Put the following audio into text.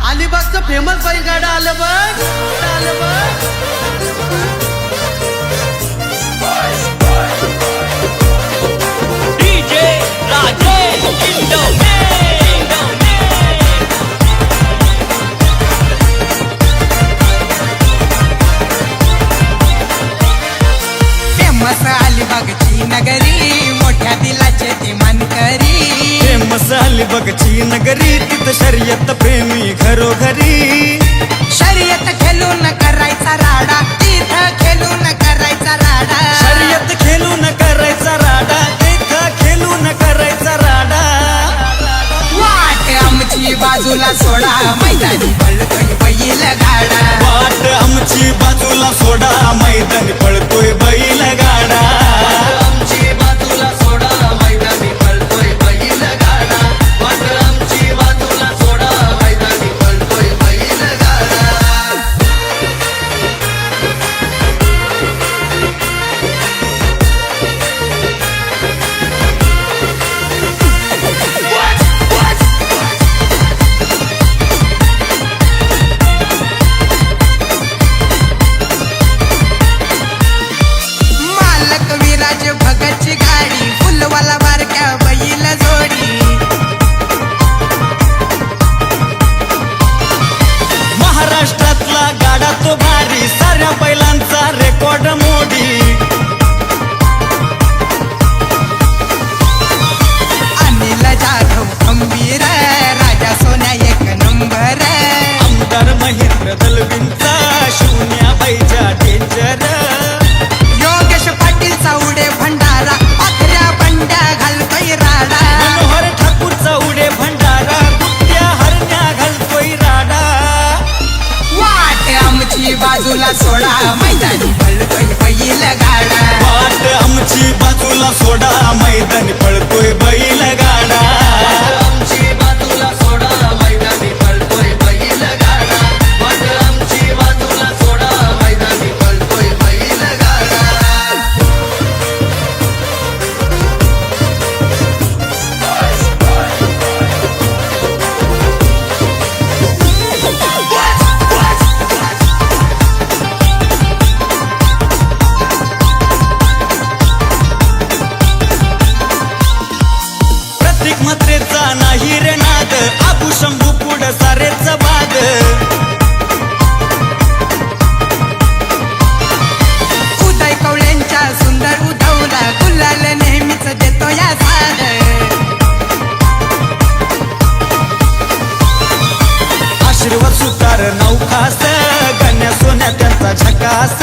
अलिबागचं famous बैलगाडा आलं बघ, आलं बघ. DJ राजेश इंडो फेमस अलिबागची नगरी, मोठ्या दिलाचे ती मानकरी. फेमस अलिबागची नगरी, तिथं शर्यत प्रेमी घरोघरी. शर्यत खेळून करायचा राडा, तिथं खेळून करायचा राडा. शर्यत खेळून करायचा राडा, तिथं खेळून करायचा राडा. वाट आमची बाजूला सोडा, मैदानी पळतोय बैल गाडा. वाट आमची बाजूला सोडा, मैदानी पळतोय बैल गाडा. आमची बाजूला सोडा, मैदानी पळतोय बैल गाडा. वाट आमची बाजूला सोडा, मैदानी पळतोय बैल गाडा. मालक विराज भगतची गाडी, फुलवाला बारक्या बैल जोडी. महाराष्ट्रातला गाडा तो भारी, साऱ्या बैलांचा रेकॉर्ड मोडी. अनिल जाधव खंबीर, राजा सोन्या एक नंबर. आमदार महेंद्र दलवींचा, शून्या बैजा डेंजर. योगेश पाटील चावडे भंडारा, पाखऱ्या बंड्या घालतोय राडा. मनोहर ठाकूरचा उडे भंडारा, कुठ्या हरण्या घालतोय राडा. वाट आमची बाजूला सोडा, मैदानी पळतोय बैल गाडा. वाट आमची बाजूला सोडा, मैदानी पळतोय बैल गाडा. आमची बाजूला सोडा, मैदानी पळतोय बैल गाडा. वाट आमची बाजूला सोडा, मैदानी पळतोय बैल गाडा. प्रत्येक मात्रेचा नाही रे नाद, आबू शंभू पुढ सारेच बाद. उदय कवळ्यांच्या सुंदर उधवला, गुलाल नेहमीच देतो या साद. आशीर्वाद सुतार नौखास, गण्या सोन्या त्यांचा झकास.